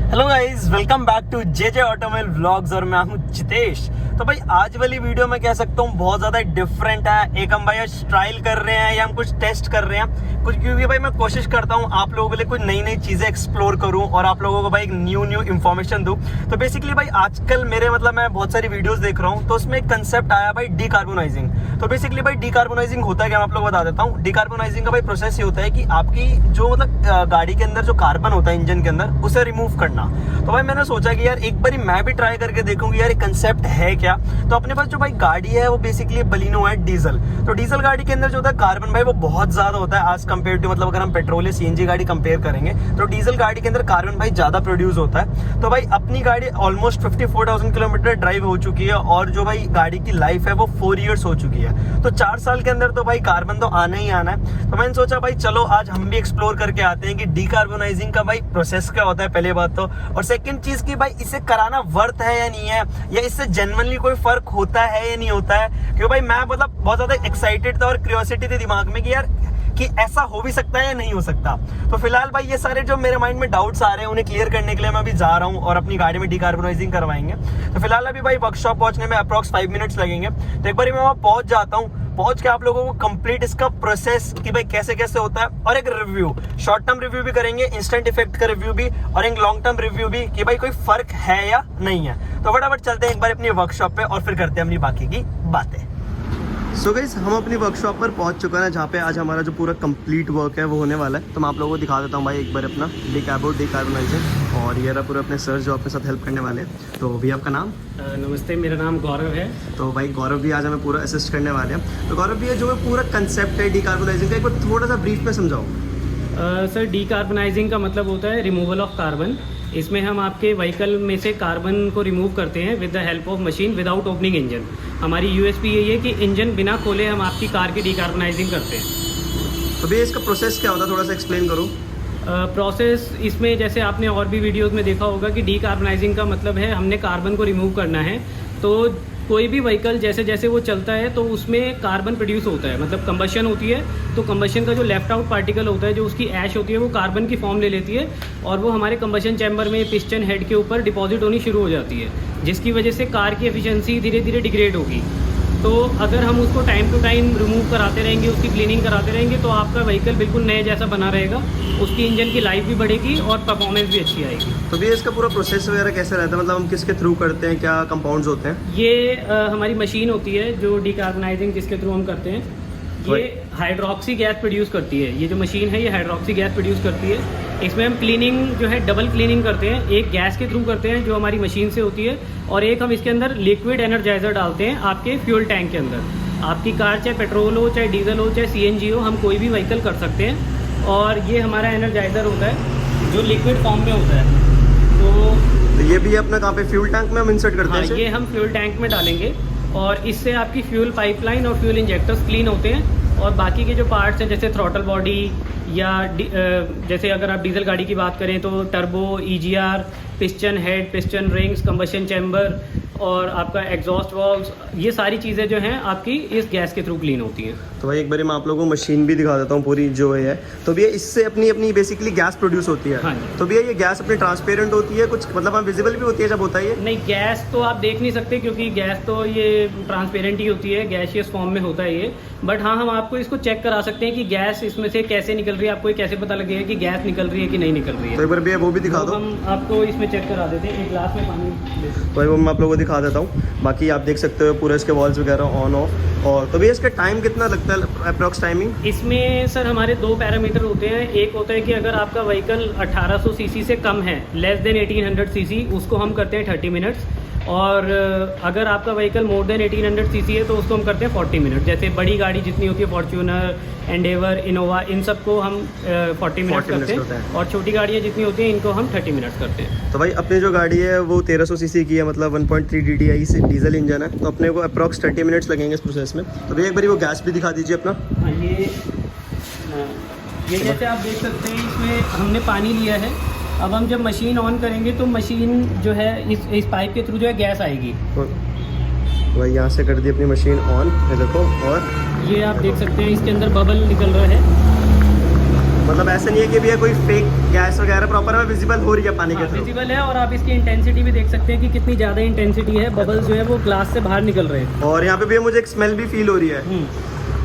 Hello guys, welcome back to JJ automobile vlogs और मैं हूं जितेश। तो भाई आज वाली वीडियो में कह सकता हूं बहुत ज़्यादा डिफरेंट है। एक हम भाई ट्रायल कर रहे हैं या हम कुछ टेस्ट कर रहे हैं कुछ, क्योंकि भाई मैं कोशिश करता हूं आप लोगों के लिए कुछ नई नई चीज़ें एक्सप्लोर करूं और आप लोगों को भाई एक न्यू इन्फॉर्मेशन दूं। तो बेसिकली भाई आजकल मेरे मैं बहुत सारी वीडियोज़ देख रहा हूँ, तो उसमें एक कंसेप्ट आया भाई डीकार्बोनाइजिंग। तो बेसिकली भाई डीकार्बोनाइजिंग होता है क्या, मैं आप लोग बता देता हूँ। डीकार्बोनाइजिंग का भाई प्रोसेस ये होता है कि आपकी जो गाड़ी के अंदर जो कार्बन होता है इंजन के अंदर, उसे रिमूव करना। तो भाई मैंने सोचा कि यार एक बारी मैं भी ट्राई करके देखूंगी यार ये कंसेप्ट है क्या। तो अपने पास जो भाई गाड़ी है वो बेसिकली बलिनो है डीजल। तो डीजल गाड़ी के अंदर जो होता है कार्बन भाई वो बहुत ज्यादा होता है एज कम्पेयर टू अगर हम पेट्रोल या सीएनजी गाड़ी कंपेयर करेंगे तो डीजल गाड़ी के अंदर कार्बन भाई ज्यादा प्रोड्यूस होता है। तो भाई अपनी गाड़ी ऑलमोस्ट 54,000 किलोमीटर ड्राइव हो चुकी है और जो भाई गाड़ी की लाइफ है वो 4 ईयर्स हो चुकी है। तो 4 साल के अंदर तो भाई कार्बन तो आना ही आना है। तो मैंने सोचा भाई चलो आज हम भी एक्सप्लोर करके आते हैं कि डीकार्बोनाइजिंग का भाई प्रोसेस क्या होता है पहले बात तो, और सेकंड चीज की भाई इसे कराना वर्थ है या नहीं है, या इससे जेन्युइनली कोई फर्क होता है या नहीं होता है। क्योंकि भाई मैं बहुत ज्यादा एक्साइटेड था और क्यूरियोसिटी थी दिमाग में कि यार कि ऐसा हो भी सकता है या नहीं हो सकता। तो फिलहाल भाई ये सारे जो मेरे माइंड में डाउट्स आ रहे हैं उन्हें क्लियर करने के लिए मैं अभी जा रहा हूँ और अपनी गाड़ी में डीकार्बोनाइजिंग करवाएंगे। तो फिलहाल अभी भाई वर्कशॉप पहुंचने में अप्रॉक्स 5 मिनट्स लगेंगे। तो एक बार मैं वहां पहुंच जाता हूँ, पहुंच के आप लोगों को कंप्लीट इसका प्रोसेस कि भाई कैसे कैसे होता है और एक रिव्यू, शॉर्ट टर्म रिव्यू भी करेंगे, इंस्टेंट इफेक्ट का रिव्यू भी, और एक लॉन्ग टर्म रिव्यू भी कि भाई कोई फर्क है या नहीं है। तो फटाफट चलते हैं एक बार अपनी वर्कशॉप पे और फिर करते हैं अपनी बाकी की बातें। सो गाइस हम अपनी वर्कशॉप पर पहुंच चुके हैं जहाँ पे आज हमारा जो पूरा कंप्लीट वर्क है वो होने वाला है। तो मैं आप लोगों को दिखा देता हूँ भाई एक बार अपना डीकार्बोनाइजिंग, और ये रहा पूरा अपने सर जो अपने साथ हेल्प करने वाले हैं। तो भी आपका नाम? नमस्ते, मेरा नाम गौरव है। तो भाई गौरव भी आज हमें पूरा असिस्ट करने वाले हैं। तो गौरव भी जो पूरा कंसेप्ट है डीकार्बोनाइजिंग का एक बार थोड़ा सा ब्रीफ में समझाओ। सर डीकार्बोनाइजिंग का मतलब होता है रिमूवल ऑफ कार्बन। इसमें हम आपके व्हीकल में से कार्बन को रिमूव करते हैं with the help of machine without opening engine. हमारी यूएसपी यही है कि इंजन बिना खोले हम आपकी कार की डीकार्बोनाइजिंग करते हैं। तो भैया इसका प्रोसेस क्या होता है, थोड़ा सा एक्सप्लेन करो। प्रोसेस इसमें जैसे आपने और भी वीडियोस में देखा होगा कि डीकार्बोनाइजिंग का मतलब है हमने कार्बन को रिमूव करना है। तो कोई भी व्हीकल जैसे जैसे वो चलता है तो उसमें कार्बन प्रोड्यूस होता है, मतलब कंबशन होती है। तो कंबशन का जो लेफ्ट आउट पार्टिकल होता है, जो उसकी ऐश होती है, वो कार्बन की फॉर्म ले लेती है और वो हमारे कंबशन चैम्बर में पिस्टन हेड के ऊपर डिपॉजिट होनी शुरू हो जाती है, जिसकी वजह से कार की एफिशिएंसी धीरे धीरे डिग्रेड होगी। तो अगर हम उसको टाइम टू टाइम रिमूव कराते रहेंगे, उसकी क्लीनिंग कराते रहेंगे, तो आपका व्हीकल बिल्कुल नए जैसा बना रहेगा। उसकी इंजन की लाइफ भी बढ़ेगी और परफॉर्मेंस भी अच्छी आएगी। तो भैया इसका पूरा प्रोसेस वगैरह कैसे रहता है, मतलब हम किसके थ्रू करते हैं, क्या कंपाउंड्स होते हैं? ये हमारी मशीन होती है जो डीकार्बोनाइजिंग जिसके थ्रू हम करते हैं, ये हाइड्रोक्सी गैस प्रोड्यूस करती है। ये जो मशीन है ये हाइड्रोक्सी गैस प्रोड्यूस करती है। इसमें हम क्लीनिंग जो है डबल क्लीनिंग करते हैं, एक गैस के थ्रू करते हैं जो हमारी मशीन से होती है, और एक हम इसके अंदर लिक्विड एनर्जाइजर डालते हैं आपके फ्यूल टैंक के अंदर। आपकी कार चाहे पेट्रोल हो, चाहे डीजल हो, चाहे सीएनजी हो, हम कोई भी व्हीकल कर सकते हैं। और ये हमारा एनर्जाइजर होता है जो लिक्विड फॉर्म में होता है। तो ये भी अपना कहाँ पे फ्यूल टैंक में हम इंसर्ट करते हैं? ये हम फ्यूल टैंक में डालेंगे और इससे आपकी फ्यूल पाइपलाइन और फ्यूल इंजेक्टर्स क्लीन होते हैं। और बाकी के जो पार्ट्स हैं जैसे थ्रॉटल बॉडी या जैसे अगर आप डीजल गाड़ी की बात करें तो turbo, EGR, piston head, piston rings, combustion chamber और आपका एग्जॉस्ट वाल्व्स, ये सारी चीज़ें जो हैं आपकी इस गैस के थ्रू क्लीन होती हैं। तो भाई एक बार मैं आप लोगों को मशीन भी दिखा देता हूँ पूरी जो है। तो भैया इससे अपनी बेसिकली गैस प्रोड्यूस होती है। हाँ। तो भैया ये गैस अपनी ट्रांसपेरेंट होती है कुछ, मतलब विजिबल भी होती है जब होता है ये? नहीं, गैस तो आप देख नहीं सकते क्योंकि गैस तो ये ट्रांसपेरेंट ही होती है, गैसियस फॉर्म में होता है ये। बट हाँ, हम आपको इसको चेक करा सकते हैं कि गैस इसमें से कैसे निकल रही है। आपको कैसे पता लगेगा कि गैस निकल रही है कि नहीं निकल रही है? तो एक बार भैया वो भी दिखा दो। हम आपको इसमें चेक करा देते हैं। एक ग्लास में पानी तो वो मैं आप लोगों को दिखा देता हूँ। बाकी आप देख सकते हो पूरा इसके वॉल्स वगैरह ऑन ऑफ। और तो भैया इसका टाइम कितना लगता है अप्रॉक्स टाइमिंग? इसमें सर हमारे 2 पैरामीटर होते हैं। एक होता है कि अगर आपका व्हीकल 1800 सीसी से कम है, लेस देन 1800 सीसी, उसको हम करते हैं 30 मिनट्स। और अगर आपका व्हीकल मोर देन 1800 सीसी है तो उसको हम करते हैं 40 मिनट। जैसे बड़ी गाड़ी जितनी होती है, फॉर्च्यूनर, एंडेवर, इनोवा, इन सबको हम 40 मिनट करते हैं। और छोटी गाड़ियाँ जितनी होती हैं इनको हम 30 मिनट्स करते हैं। तो भाई अपनी जो गाड़ी है वो 1300 सीसी की है, मतलब 1.3 DDI से डीजल इंजन है। तो अपने को अप्रॉक्स 30 मिनट्स लगेंगे इस प्रोसेस में। तो भैया एक बार वो गैस भी दिखा दीजिए अपना। हाँ, ये जैसे आप देख सकते हैं इसमें हमने पानी लिया है। अब हम जब मशीन ऑन करेंगे तो मशीन जो है इस पाइप के थ्रू जो है गैस आएगी। भाई यहाँ से कर दी अपनी मशीन ऑन, ये देखो। और ये आप देख सकते हैं इसके अंदर बबल निकल रहा है। मतलब मतलब ऐसा नहीं है कि भैया कोई फेक गैस वगैरह, प्रॉपर है विजिबल हो रही है पानी के थ्रू। विजिबल है, और आप इसकी इंटेंसिटी भी देख सकते हैं कि कितनी ज़्यादा इंटेंसिटी है, बबल्स जो है वो ग्लास से बाहर निकल रहे हैं। और यहाँ पे भैया मुझे एक स्मेल भी फील हो रही है,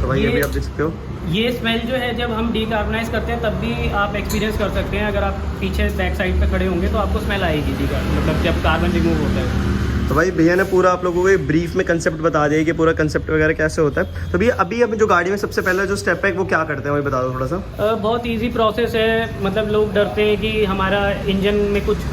तो भाई ये भी आप देख सकते हो। ये स्मेल जो है जब हम डीकार्बनाइज करते हैं तब भी आप एक्सपीरियंस कर सकते हैं। अगर आप पीछे बैक साइड पे खड़े होंगे तो आपको स्मेल आएगी मतलब जब कार्बन रिमूव होता है। तो भाई भैया ने पूरा आप लोगों को ब्रीफ में कंसेप्ट बता दिया कि पूरा कंसेप्ट वगैरह कैसे होता है। तो भैया अभी जो गाड़ी में सबसे पहला जो स्टेप है वो क्या करते हैं, वही बता दो थोड़ा सा। बहुत इजी प्रोसेस है, मतलब लोग डरते हैं कि हमारा इंजन में कुछ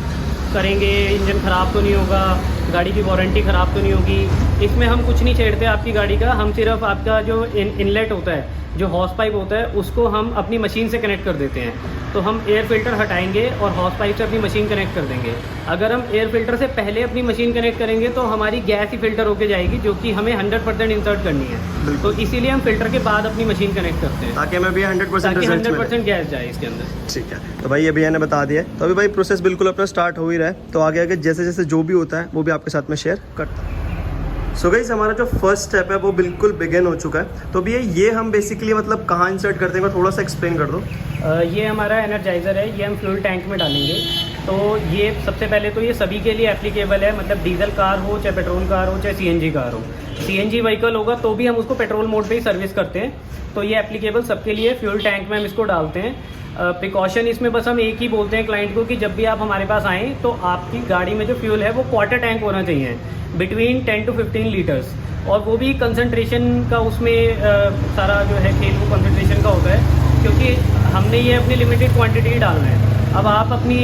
करेंगे, इंजन ख़राब तो नहीं होगा, गाड़ी की वारंटी ख़राब तो नहीं होगी। इसमें हम कुछ नहीं छेड़ते आपकी गाड़ी का, हम सिर्फ आपका जो इनलेट होता है, जो हॉर्स पाइप होता है, उसको हम अपनी मशीन से कनेक्ट कर देते हैं। तो हम एयर फिल्टर हटाएंगे और हॉर्स पाइप से अपनी मशीन कनेक्ट कर देंगे। अगर हम एयर फिल्टर से पहले अपनी मशीन कनेक्ट करेंगे तो हमारी गैस ही फिल्टर होके जाएगी, जो कि हमें 100% इंसर्ट करनी है। तो इसीलिए हम फिल्टर के बाद अपनी मशीन कनेक्ट करते हैं, ताकि हमें भी 100% गैस जाए इसके अंदर। ठीक है, तो भाई ये भैया ने बता दिया। तो अभी भाई प्रोसेस बिल्कुल अपना स्टार्ट हो ही रहा है, तो आगे आगे जैसे जैसे जो भी होता है वो भी आपके साथ में शेयर करता है। सो गाइस हमारा जो फर्स्ट स्टेप है वो बिल्कुल बिगिन हो चुका है। तो भैया ये हम बेसिकली मतलब कहाँ इंसर्ट करते हैं, थोड़ा सा एक्सप्लेन कर दो। ये हमारा एनर्जाइज़र है, ये हम फ्यूल टैंक में डालेंगे। तो ये सबसे पहले तो ये सभी के लिए एप्लीकेबल है, मतलब डीजल कार हो, चाहे पेट्रोल कार हो, चाहे सीएनजी कार हो। सीएनजी व्हीकल होगा तो भी हम उसको पेट्रोल मोड पे ही सर्विस करते हैं। तो ये एप्लीकेबल सबके लिए, फ्यूल टैंक में हम इसको डालते हैं। प्रिकॉशन इसमें बस हम एक ही बोलते हैं क्लाइंट को कि जब भी आप हमारे पास आएँ तो आपकी गाड़ी में जो फ्यूल है वो क्वार्टर टैंक होना चाहिए, बिटवीन 10 to 15 लीटर्स। और वो भी कंसंट्रेशन का उसमें सारा जो है खेल वो कंसंट्रेशन का होता है, क्योंकि हमने ये अपनी लिमिटेड क्वांटिटी ही डालना है। अब आप अपनी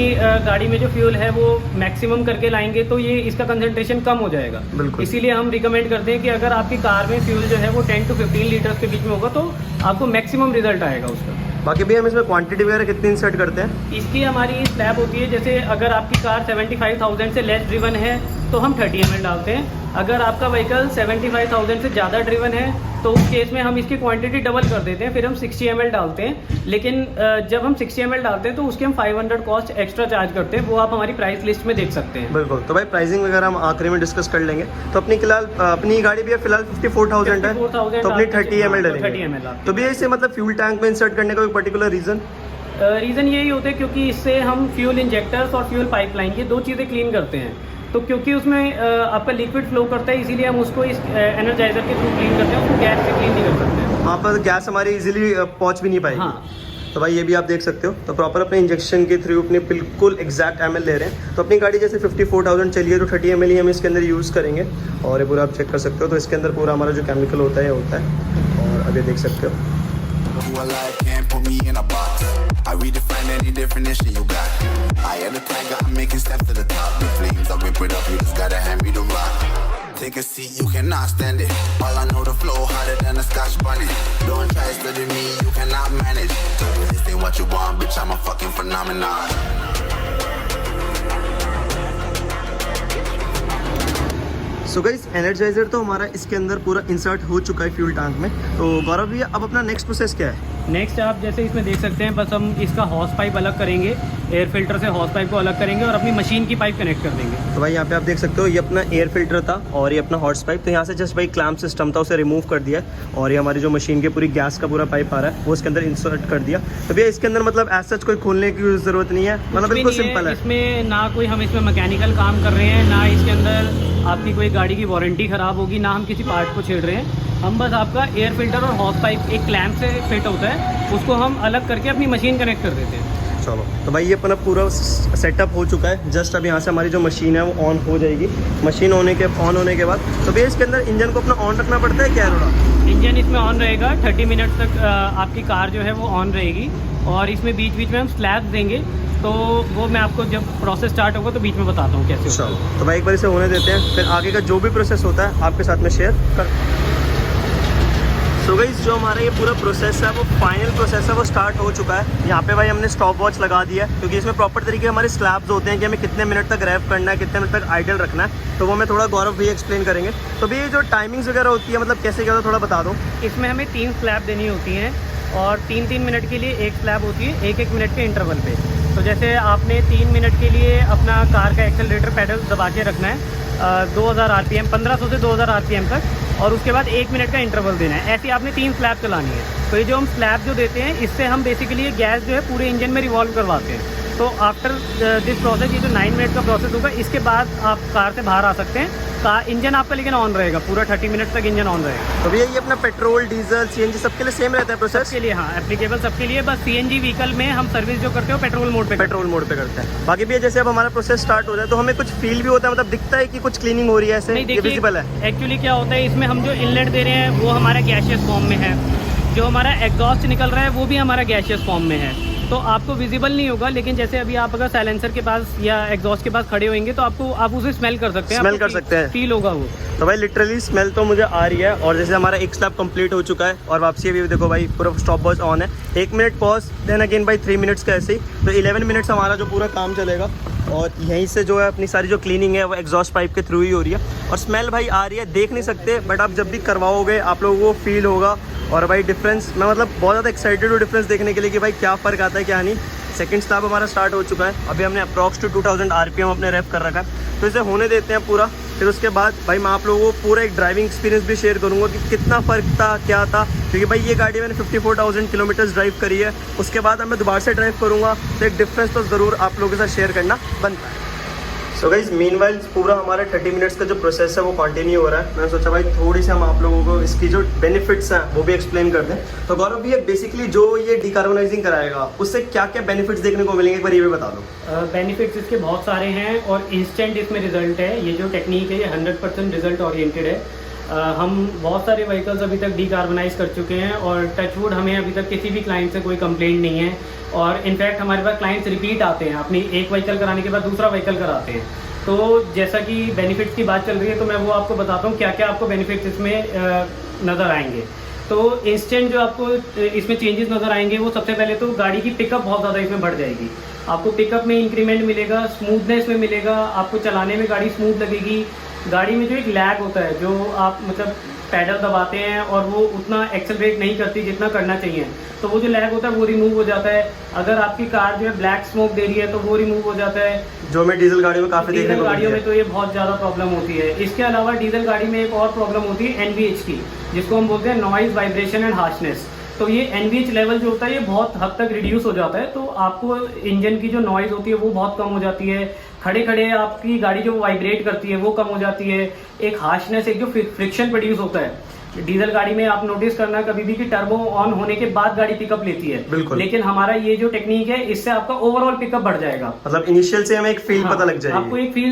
गाड़ी में जो फ्यूल है वो मैक्सिमम करके लाएंगे तो ये इसका कंसंट्रेशन कम हो जाएगा। इसीलिए हम रिकमेंड करते हैं कि अगर आपकी कार में फ्यूल जो है वो 10 to 15 लीटर्स के बीच में होगा तो आपको मैक्सिमम रिजल्ट आएगा उसका। बाकी भी हम इसमें क्वांटिटी वगैरह कितनी इंसर्ट करते हैं? इसकी हमारी स्लैब होती है, जैसे अगर आपकी कार 75,000 से लेस ड्रिवन है तो हम 30 ml डालते हैं। अगर आपका व्हीकल 75,000 से ज़्यादा ड्रिवन है तो उस केस में हम इसकी क्वांटिटी डबल कर देते हैं, फिर हम 60 ml डालते हैं। लेकिन जब हम 60 ml डालते हैं तो उसके हम 500 कॉस्ट एक्स्ट्रा चार्ज करते हैं, वो आप हमारी प्राइस लिस्ट में देख सकते हैं। बिल्कुल, तो भाई प्राइसिंग वगैरह हम आखिरी में डिस्कस कर लेंगे। तो अपनी गाड़ी भी फिलहाल 54,000 है, तो अपनी 30 ml डालेंगे। तो भी इसे मतलब फ्यूल टैंक में इंसर्ट करने का कोई पर्टिकुलर रीज़न यही होता है क्योंकि इससे हम फ्यूल इंजेक्टर्स और फ्यूल पाइपलाइन ये दो चीज़ें क्लीन करते हैं। तो क्योंकि उसमें आपका लिक्विड फ्लो करता है, इसीलिए हम उसको इस एनर्जाइजर के थ्रू क्लीन करते हैं, उसको गैस से क्लीन नहीं कर सकते। वहाँ पर गैस हमारी इजीली पहुँच भी नहीं पाएगी। हाँ। तो भाई ये भी आप देख सकते हो। तो प्रॉपर अपने इंजेक्शन के थ्रू अपने बिल्कुल एग्जैक्ट ml ले रहे हैं। तो अपनी गाड़ी जैसे 54,000 चलिए तो 30 ml ही हम इसके अंदर यूज़ करेंगे। और ये पूरा आप चेक कर सकते हो, तो इसके अंदर पूरा हमारा जो केमिकल होता है ये होता है। और अभी देख सकते हो who alive can't put me in a box. I redefine any definition you got. I am the tiger, I'm making steps to the top. The flames, I whip it up, you just gotta hand me the rock. Take a seat, you cannot stand it. All I know, the flow harder than a Scotch bonnet. Don't try study me, you cannot manage. This ain't what you want, bitch, I'm a fucking phenomenon. So guys energiser तो हमारा इसके अंदर पूरा insert हो चुका है fuel tank में। तो गौरव भैया अब अपना नेक्स्ट प्रोसेस क्या है? नेक्स्ट आप जैसे इसमें देख सकते हैं, बस हम इसका हॉर्स पाइप अलग करेंगे, एयर फिल्टर से हॉर्स पाइप को अलग करेंगे और अपनी मशीन की पाइप कनेक्ट कर देंगे। तो भाई यहाँ पे आप देख सकते हो ये अपना एयर फिल्टर था और ये अपना हॉर्स पाइप। तो यहाँ से जस्ट भाई क्लैम्प सिस्टम था, उसे रिमूव कर दिया और ये हमारी जो मशीन के पूरी गैस का पूरा पाइप आ रहा है वो इसके अंदर इंसर्ट कर दिया। तो भैया इसके अंदर मतलब एज सच कोई खोलने की जरूरत नहीं है, मतलब बिल्कुल सिंपल है। इसमें ना कोई हम इसमें मैकेनिकल काम कर रहे हैं, ना इसके अंदर आपकी कोई गाड़ी की वारंटी ख़राब होगी, ना हम किसी पार्ट को छेड़ रहे हैं। हम बस आपका एयर फिल्टर और हॉर्स पाइप एक क्लैम्प से फिट होता है, उसको हम अलग करके अपनी मशीन कनेक्ट कर देते हैं। चलो, तो भाई ये अपना पूरा सेटअप हो चुका है। जस्ट अब यहाँ से हमारी जो मशीन है वो ऑन हो जाएगी। मशीन ऑन होने के बाद तो भैया इसके अंदर इंजन को अपना ऑन रखना पड़ता है क्या? थोड़ा इंजन इसमें ऑन रहेगा, 30 मिनट तक आपकी कार जो है वो ऑन रहेगी। और इसमें बीच बीच में हम स्लैब्स देंगे, तो वो मैं आपको जब प्रोसेस स्टार्ट होगा तो बीच में बताता हूँ कैसे होता है। तो भाई एक बार इसे होने देते हैं, फिर आगे का जो भी प्रोसेस होता है आपके साथ में शेयर कर। सो गाइस जो हमारा ये पूरा प्रोसेस है वो फाइनल प्रोसेस है, वो स्टार्ट हो चुका है। यहाँ पे भाई हमने स्टॉप वॉच लगा दिया है, क्योंकि इसमें प्रॉपर तरीके हमारे स्लैब्स होते हैं कि हमें कितने मिनट तक रैप करना है, कितने मिनट तक आइडल रखना है। तो वो मैं थोड़ा गौरव भैया एक्सप्लेन करेंगे। तो भैया जो टाइमिंग्स वगैरह होती है मतलब कैसे क्या होता है थोड़ा बता दो। इसमें हमें 3 स्लैब देनी होती हैं और 3-3 मिनट के लिए एक स्लैब होती है, 1-1 मिनट के इंटरवल पे। तो जैसे आपने 3 मिनट के लिए अपना कार का एक्सेलरेटर पेडल दबा के रखना है 2000 RPM, 1500 से 2000 RPM तक। और उसके बाद 1 मिनट का इंटरवल देना है। ऐसी आपने 3 स्लैब चलानी है। तो ये जो हम स्लैब जो देते हैं, इससे हम बेसिकली ये गैस जो है पूरे इंजन में रिवॉल्व करवाते हैं। तो आफ्टर दिस प्रोसेस, ये जो 9 मिनट का प्रोसेस होगा, इसके बाद आप कार से बाहर आ सकते हैं। इंजन आपका लेकिन ऑन रहेगा, पूरा 30 मिनट तक इंजन ऑन रहेगा। तो भैया ये अपना पेट्रोल, डीजल, सीएनजी सबके लिए सेम रहता है प्रोसेस? के लिए हाँ, एप्लीकेबल सबके लिए। बस सीएनजी व्हीकल में हम सर्विस जो करते हो पेट्रोल मोड पे करते हैं। बाकी भैया जैसे अब हमारा प्रोसेस स्टार्ट हो जाए तो हमें कुछ फील भी होता है, मतलब दिखता है कि कुछ क्लीनिंग हो रही है, ऐसे नहीं, विजिबल है? एक्चुअली क्या होता है, इसमें हम जो इनलेट दे रहे हैं वो हमारा गैसियस फॉर्म में है, जो हमारा एग्जॉस्ट निकल रहा है वो भी हमारा गैसियस फॉर्म में है। तो आपको विजिबल नहीं होगा, लेकिन जैसे अभी आप अगर साइलेंसर के पास या एग्जॉस्ट के पास खड़े होंगे तो आप उसे स्मेल कर सकते हैं, फील होगा वो। तो भाई लिटरली स्मेल तो मुझे आ रही है। और जैसे हमारा एक स्लैब कंप्लीट हो चुका है और वापसी अभी देखो भाई पूरा स्टॉप वॉच ऑन है। 1 मिनट पॉज, देन अगेन भाई 3 मिनट्स का ऐसे ही। तो 11 मिनट्स हमारा जो पूरा काम चलेगा और यहीं से जो है अपनी सारी जो क्लीनिंग है वो एग्जॉस्ट पाइप के थ्रू ही हो रही है। और स्मेल भाई आ रही है, देख नहीं सकते, बट आप जब भी करवाओगे आप लोगों को फील होगा। और भाई डिफरेंस, मैं मतलब बहुत ज़्यादा एक्साइटेड हूँ डिफरेंस देखने के लिए कि भाई क्या फ़र्क आता है क्या नहीं। सेकंड स्लैब हमारा स्टार्ट हो चुका है। अभी हमने अप्रॉक्स टू 2000 RPM अपने रेप कर रखा है। तो इसे होने देते हैं पूरा। फिर उसके बाद भाई मैं आप लोगों को पूरा एक ड्राइविंग एक्सपीरियंस भी शेयर करूंगा कि कितना फ़र्क था, क्या था। क्योंकि भाई ये गाड़ी मैंने 54,000 किलोमीटर्स ड्राइव करी है। उसके बाद अब मैं दोबारा से ड्राइव करूँगा तो एक डिफरेंस तो ज़रूर आप लोगों के साथ शेयर करना बनता है। सो गाइस मीनवाइल पूरा हमारा 30 मिनट्स का जो प्रोसेस है वो कंटिन्यू हो रहा है। मैंने सोचा भाई थोड़ी सी हम आप लोगों को इसकी जो बेनिफिट्स हैं वो भी एक्सप्लेन कर दें। तो गौरव भैया बेसिकली जो ये डिकार्बोनाइजिंग कराएगा उससे क्या क्या बेनिफिट्स देखने को मिलेंगे, एक बार ये भी बता दो। बेनिफिट्स इसके बहुत सारे हैं और इंस्टेंट इसमें रिजल्ट है। ये जो टेक्निक है ये 100% रिजल्ट ओरिएंटेड है। हम बहुत सारे व्हीकल्स अभी तक डिकार्बोनाइज कर चुके हैं और टचवुड हमें अभी तक किसी भी क्लाइंट से कोई कंप्लेंट नहीं है। और इनफैक्ट हमारे पास क्लाइंट्स रिपीट आते हैं, अपनी एक व्हीकल कराने के बाद दूसरा व्हीकल कराते हैं। तो जैसा कि बेनिफिट्स की बात चल रही है तो मैं वो आपको बताता हूँ क्या क्या आपको बेनिफिट्स इसमें नज़र आएंगे। तो इंस्टेंट जो आपको इसमें चेंजेस नज़र आएंगे वो सबसे पहले तो गाड़ी की पिकअप बहुत ज़्यादा इसमें बढ़ जाएगी। आपको पिकअप में इंक्रीमेंट मिलेगा, स्मूथनेस में मिलेगा, आपको चलाने में गाड़ी स्मूथ लगेगी। गाड़ी में जो एक लैग होता है, जो आप मतलब पैडल दबाते हैं और वो उतना एक्सेलरेट नहीं करती जितना करना चाहिए, तो वो जो लैग होता है वो रिमूव हो जाता है। अगर आपकी कार जो है ब्लैक स्मोक दे रही है तो वो रिमूव हो जाता है, जो मैं डीजल गाड़ियों में काफ़ी देखने को मिलती है। गाड़ियों में तो ये बहुत ज़्यादा प्रॉब्लम होती है। इसके अलावा डीजल गाड़ी में एक और प्रॉब्लम होती है NVH की, जिसको हम बोलते हैं नॉइज, वाइब्रेशन एंड हार्शनेस। तो ये NVH लेवल जो होता है ये बहुत हद तक रिड्यूस हो जाता है। तो आपको इंजन की जो नॉइज़ होती है वो बहुत कम हो जाती है। खड़े खड़े आपकी गाड़ी जो वाइब्रेट करती है वो कम हो जाती है। एक हार्शनेस, एक जो फ्रिक्शन प्रोड्यूस होता है डीजल गाड़ी में, आप नोटिस करना कभी भी कि टर्बो ऑन होने के बाद गाड़ी पिकअप लेती है, लेकिन हमारा ये जो टेक्निक है इससे आपका ओवरऑल पिकअप बढ़ जाएगा। मतलब इनिशियल से हमें एक फील पता लग जाएगी,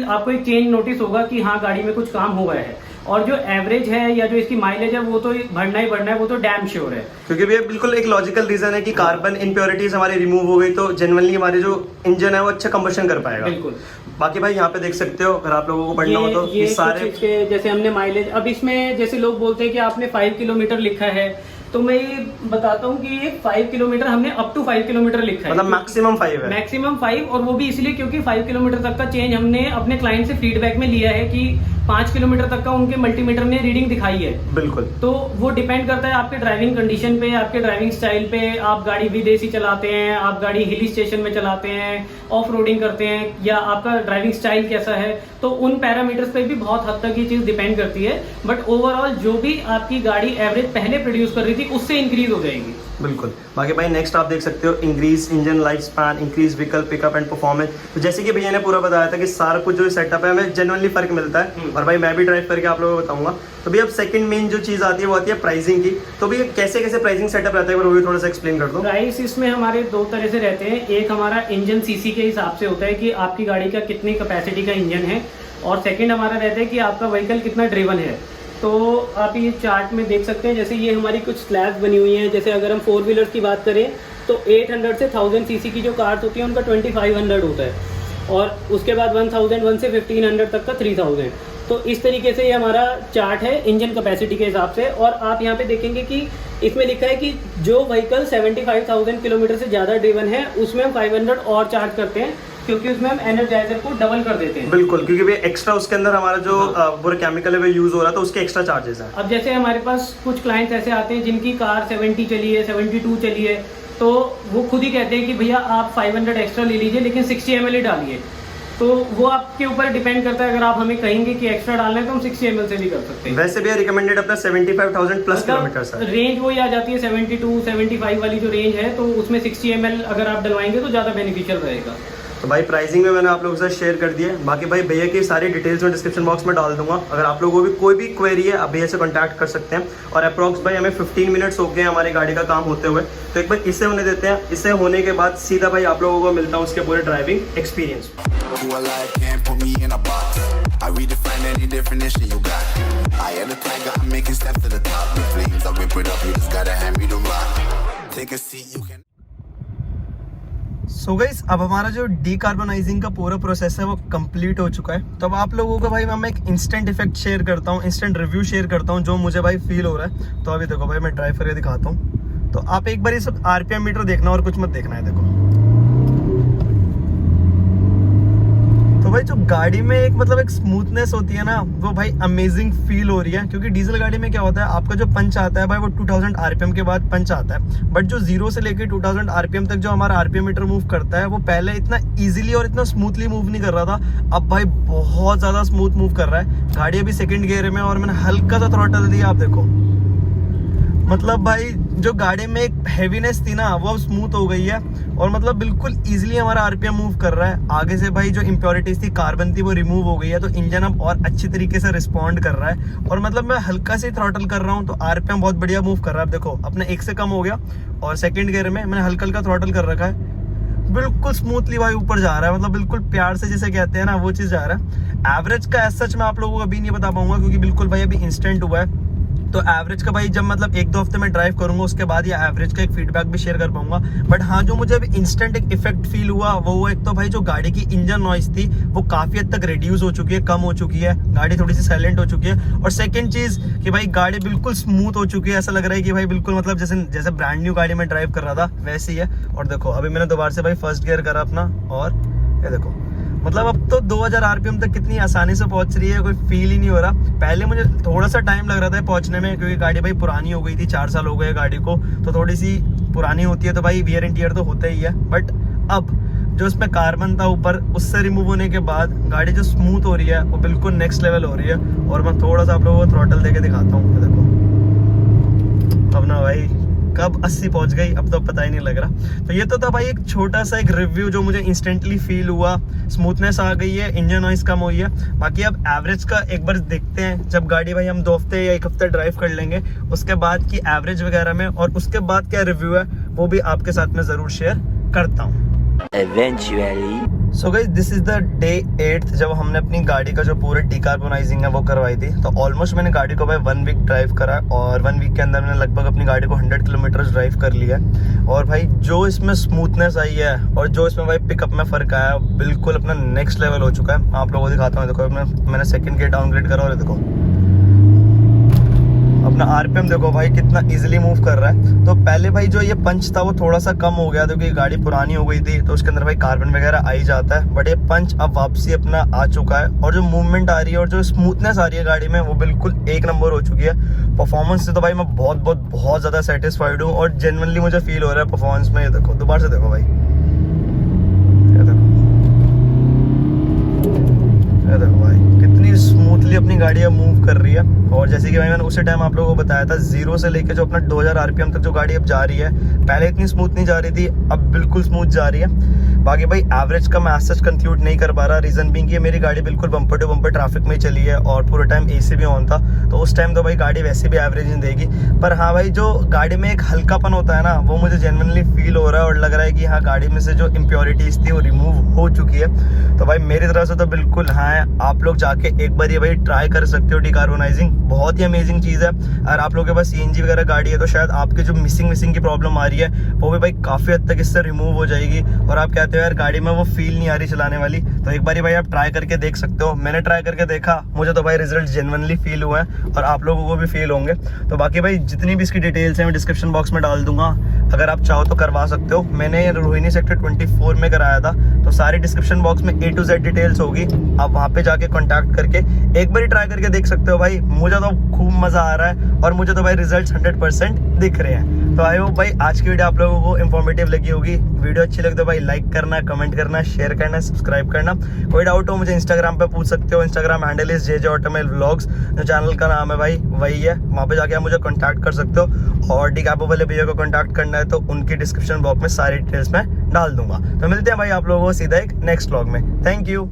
आपको एक चेंज नोटिस होगा कि हाँ गाड़ी में कुछ काम हुआ है। और जो एवरेज है या जो इसकी माइलेज है वो तो बढ़ना ही बढ़ना है, वो तो डैम श्योर है। क्योंकि भैया बिल्कुल एक लॉजिकल रीजन है कि कार्बन इम्प्योरिटीज हमारी रिमूव हो गई तो जेन्युइनली हमारे जो इंजन है वो अच्छा कंबशन कर पाएगा। बिल्कुल। बाकी भाई यहाँ पे देख सकते हो, अगर आप लोगों को पढ़ना हो तो ये सारे जैसे हमने माइलेज, अब इसमें जैसे लोग बोलते हैं कि आपने 5 किलोमीटर लिखा है, तो मैं ये बताता हूँ कि ये 5 किलोमीटर हमने अप टू 5 किलोमीटर लिखा है, मतलब मैक्सिमम 5 है, मैक्सिमम 5। और वो भी इसलिए क्योंकि 5 किलोमीटर तक का चेंज हमने अपने क्लाइंट से फीडबैक में लिया है कि 5 किलोमीटर तक का उनके मल्टीमीटर ने रीडिंग दिखाई है। बिल्कुल। तो वो डिपेंड करता है आपके ड्राइविंग कंडीशन पे, आपके ड्राइविंग स्टाइल पे। आप गाड़ी विदेशी चलाते हैं, आप गाड़ी हिली स्टेशन में चलाते हैं, ऑफ रोडिंग करते हैं, या आपका ड्राइविंग स्टाइल कैसा है, तो उन पैरामीटर्स पे भी बहुत हद तक ये चीज डिपेंड करती है। बट ओवरऑल जो भी आपकी गाड़ी एवरेज पहले प्रोड्यूस कर रही थी उससे इंक्रीज हो जाएगी। बिल्कुल। बाकी भाई नेक्स्ट आप देख सकते हो increase engine life span, increase vehicle pickup and performance. तो जैसे कि भैया ने पूरा बताया था कि सारा कुछ जो सेटअप है हमें जेन्युइनली फर्क मिलता है, और भाई मैं भी ड्राइव करके आप लोगों को बताऊंगा। तो भैया अब सेकंड मेन जो चीज आती है वो आती है प्राइसिंग की। तो भैया कैसे कैसे प्राइसिंग सेटअप रहता है वो भी थोड़ा सा एक्सप्लेन कर दो। प्राइस इसमें हमारे 2 तरह से रहते हैं। एक हमारा इंजन सीसी के हिसाब से होता है कि आपकी गाड़ी का कितनी कैपेसिटी का इंजन है, और सेकेंड हमारा रहता है कि आपका व्हीकल कितना ड्रिवन है। तो आप ये चार्ट में देख सकते हैं, जैसे ये हमारी कुछ स्लैब्स बनी हुई हैं। जैसे अगर हम 4 व्हीलर्स की बात करें तो 800 से 1000 सीसी की जो कार्स होती हैं उनका 2500 होता है, और उसके बाद 1001 से 1500 तक का 3000। तो इस तरीके से ये हमारा चार्ट है इंजन कैपेसिटी के हिसाब से। और आप यहाँ पे देखेंगे कि इसमें लिखा है कि जो व्हीकल 75,000 किलोमीटर से ज़्यादा ड्रिवन है उसमें हम 500 और चार्ज करते हैं, क्योंकि उसमें हम एनर्जाइजर को डबल कर देते हैं। बिल्कुल, क्योंकि भैया एक्स्ट्रा उसके अंदर हमारा जो पूरा केमिकल है वो यूज हो रहा था, उसके एक्स्ट्रा चार्जेस हैं। अब जैसे हमारे पास कुछ क्लाइंट्स ऐसे आते हैं जिनकी कार 70 चली है, 72 चली है, तो वो खुद ही कहते हैं कि भैया आप 500 एक्स्ट्रा ले लीजिए लेकिन 60 ml डालिए। तो वो आपके ऊपर डिपेंड करता है। अगर आप हमें कहेंगे कि एक्स्ट्रा डालना है तो हम 60 ml से भी कर सकते हैं। वैसे भी रिकमेंडेड अपना 75,000 प्लस किलोमीटर्स है। रेंज वही आ जाती है 72 75 वाली जो रेंज है, तो उसमें 60 ml अगर आप डलवाएंगे तो ज़्यादा बेनिफिशियल रहेगा। तो भाई प्राइसिंग में मैंने आप लोगों के साथ शेयर कर दिया है। बाकी भाई भैया की सारी डिटेल्स में डिस्क्रिप्शन बॉक्स में डाल दूंगा। अगर आप लोगों को भी कोई भी क्वेरी है आप भैया से कांटेक्ट कर सकते हैं। और अप्रॉक्स भाई हमें 15 मिनट्स हो गए हमारी गाड़ी का काम होते हुए, तो एक बार इसे होने देते हैं। इसे होने के बाद सीधा भाई आप लोगों को मिलता हूँ उसके पूरे driving experience. Who alive can't put me in a box. I redefine any definition you got. I am the tiger, I'm making steps to the top. The flames, I whip it up, you just gotta hand me the rock. Take a seat, you can. So guys, अब हमारा जो decarbonising का पूरा process है वो complete हो चुका है। तो अब आप लोगों को भाई मैं एक इंस्टेंट इफेक्ट शेयर करता हूँ, इंस्टेंट रिव्यू शेयर करता हूँ जो मुझे भाई फील हो रहा है। तो अभी देखो भाई मैं ड्राइव करके दिखाता हूँ। तो आप एक बार ये सब आरपीएम मीटर देखना और कुछ मत देखना है। देखो तो भाई जो गाड़ी में एक मतलब एक स्मूथनेस होती है ना, वो भाई अमेजिंग फील हो रही है। क्योंकि डीजल गाड़ी में क्या होता है, आपका जो पंच आता है भाई वो 2000 आरपीएम के बाद पंच आता है। बट जो 0 से लेके 2000 आरपीएम तक जो हमारा आरपीएम मीटर मूव करता है, वो पहले इतना इजीली और इतना स्मूथली मूव नहीं कर रहा था। अब भाई बहुत ज्यादा स्मूथ मूव कर रहा है। गाड़ी अभी सेकंड गियर में और मैंने हल्का सा थ्रॉटल दिया, आप देखो। मतलब भाई जो गाड़ी में एक हैवीनेस थी ना वो अब स्मूथ हो गई है और मतलब बिल्कुल इजीली हमारा आरपीएम मूव कर रहा है। आगे से भाई जो इम्प्योरिटीज थी, कार्बन थी, वो रिमूव हो गई है। तो इंजन अब और अच्छी तरीके से रिस्पॉन्ड कर रहा है। और मतलब मैं हल्का से थ्रॉटल कर रहा हूँ तो आरपीएम बहुत बढ़िया मूव कर रहा है। अब देखो अपने 1 से कम हो गया और सेकंड गियर में मैंने हल्का हल्का थ्रॉटल कर रखा है। बिल्कुल स्मूथली भाई ऊपर जा रहा है, मतलब बिल्कुल प्यार से जिसे कहते हैं ना वो चीज जा रहा है। एवरेज का एज सच मैं आप लोगों को अभी नहीं बता पाऊंगा क्योंकि बिल्कुल भाई अभी इंस्टेंट हुआ है। तो एवरेज का भाई जब मतलब 1-2 हफ्ते में ड्राइव करूंगा उसके बाद या एवरेज का एक फीडबैक भी शेयर कर पाऊंगा। बट हाँ, जो मुझे अभी इंस्टेंट एक इफेक्ट फील हुआ वो एक तो भाई जो गाड़ी की इंजन नॉइस थी वो काफी हद तक रिड्यूस हो चुकी है, कम हो चुकी है। गाड़ी थोड़ी सी साइलेंट हो चुकी है। और सेकंड चीज कि भाई गाड़ी बिल्कुल स्मूथ हो चुकी है। ऐसा लग रहा है कि भाई बिल्कुल मतलब जैसे ब्रांड न्यू गाड़ी में ड्राइव कर रहा था वैसे ही है। और देखो अभी मैंने दोबारा से भाई फर्स्ट गियर करा अपना और ये देखो मतलब अब तो 2000 आरपीएम तक कितनी आसानी से पहुंच रही है, कोई फील ही नहीं हो रहा। पहले मुझे थोड़ा सा टाइम लग रहा था पहुंचने में क्योंकि गाड़ी भाई पुरानी हो गई थी, 4 साल हो गए गाड़ी को, तो थोड़ी सी पुरानी होती है तो भाई वियर एंड टियर तो होता ही है। बट अब जो इसमें कार्बन था ऊपर उससे रिमूव होने के बाद गाड़ी जो स्मूथ हो रही है वो बिल्कुल नेक्स्ट लेवल हो रही है। और मैं थोड़ा सा आप लोगों को थ्रॉटल देके दिखाता हूँ। देखो अब ना भाई कब 80 पहुंच गई अब तो पता ही नहीं लग रहा। तो ये तो था भाई एक छोटा सा एक रिव्यू जो मुझे इंस्टेंटली फील हुआ। स्मूथनेस आ गई है, इंजन नॉइस कम हुई है। बाकी अब एवरेज का एक बार देखते हैं जब गाड़ी भाई हम 2 हफ्ते या 1 हफ्ते ड्राइव कर लेंगे उसके बाद की एवरेज वगैरह में, और उसके बाद क्या रिव्यू है वो भी आपके साथ में जरूर शेयर करता हूँ। So guys, this is the day 8 जब हमने अपनी गाड़ी का जो पूरे डीकार्बोनाइजिंग है वो करवाई थी। तो ऑलमोस्ट मैंने गाड़ी को भाई 1 वीक ड्राइव करा और 1 वीक के अंदर मैंने लगभग अपनी गाड़ी को 100 किलोमीटर ड्राइव कर लिया। और भाई जो इसमें स्मूथनेस आई है और जो इसमें भाई पिकअप में फर्क आया बिल्कुल अपना नेक्स्ट लेवल हो चुका है। आप लोगों को दिखाता हूँ। देखो मैंने सेकंड गियर डाउनग्रेड करा और देखो अपना आरपीएम देखो भाई कितना इजीली मूव कर रहा है। तो पहले भाई जो ये पंच था वो थोड़ा सा कम हो गया क्योंकि गाड़ी पुरानी हो गई थी तो उसके अंदर भाई कार्बन वगैरह आ ही जाता है। बट ये पंच अब वापसी अपना आ चुका है और जो मूवमेंट आ रही है और जो स्मूथनेस आ रही है गाड़ी में वो बिल्कुल 1 नंबर हो चुकी है। परफॉर्मेंस से तो भाई मैं बहुत ज़्यादा सेटिस्फाइड हूँ और जेन्युइनली मुझे फील हो रहा है परफॉर्मेंस में। ये देखो दोबारा से देखो भाई, ये देखो भाई कितनी स्मूथली अपनी गाड़ी मूव कर रही है। और जैसे कि भाई मैंने उसी टाइम आप लोगों को बताया था 0 से लेके जो अपना 2000 आरपीएम तक जो गाड़ी अब जा रही है, पहले इतनी स्मूथ नहीं जा रही थी, अब बिल्कुल स्मूथ जा रही है। बाकी भाई एवरेज का मैं एज सच कंक्लूड नहीं कर पा रहा। रीजन बीइंग कि मेरी गाड़ी बिल्कुल बम्पर टू बम्पर ट्रैफिक में ही चली है और पूरे टाइम एसी भी ऑन था, तो उस टाइम तो भाई गाड़ी वैसे भी एवरेज नहीं देगी। पर हाँ भाई जो गाड़ी में एक हल्कापन होता है ना वो मुझे जेन्युइनली फील हो रहा है और लग रहा है कि हाँ गाड़ी में से जो इम्प्योरिटीज थी वो रिमूव हो चुकी है। तो भाई मेरी तरफ से तो बिल्कुल हाँ है, आप लोग जाके एक बार ये भाई ट्राई कर सकते हो। डीकार्बोनाइजिंग बहुत ही अमेजिंग चीज़ है। अगर आप लोगों के पास सीएनजी वगैरह गाड़ी है तो शायद आपके जो मिसिंग की प्रॉब्लम आ रही है वो भी भाई काफ़ी हद तक इससे रिमूव हो जाएगी। और आप कहते हो यार गाड़ी में वो फील नहीं आ रही चलाने वाली, तो एक बार भाई आप ट्राई करके देख सकते हो। मैंने ट्राई करके देखा, मुझे तो भाई रिजल्ट जेन्युइनली फील हुए हैं और आप लोगों को भी फील होंगे। तो बाकी भाई जितनी भी इसकी डिटेल्स हैं मैं डिस्क्रिप्शन बॉक्स में डाल दूंगा, अगर आप चाहो तो करवा सकते हो। मैंने रोहिणी सेक्टर 24 में कराया था, तो सारी डिस्क्रिप्शन बॉक्स में A to Z डिटेल्स होगी। आप वहाँ पे जाके कॉन्टैक्ट करके एक बार ट्राई करके देख सकते हो। भाई मुझे तो खूब मजा आ रहा है और मुझे तो भाई रिजल्ट 100% दिख रहे हैं। तो आई होप भाई आज की वीडियो आप लोगों को इन्फॉर्मेटिव लगी होगी। वीडियो अच्छी लगी तो भाई लाइक करना, कमेंट करना, शेयर करना, सब्सक्राइब करना। कोई डाउट हो मुझे इंस्टाग्राम पे पूछ सकते हो। Instagram handle is JJ automobile vlogs, जो चैनल का नाम है भाई वही है। वहाँ पे जाके आप मुझे कॉन्टैक्ट कर सकते हो। और डी कैपो वाले भैया को कॉन्टैक्ट करना है तो उनकी डिस्क्रिप्शन बॉक्स में सारी डिटेल्स मैं डाल दूंगा। तो मिलते हैं भाई आप लोगों को सीधा एक नेक्स्ट व्लॉग में। Thank you.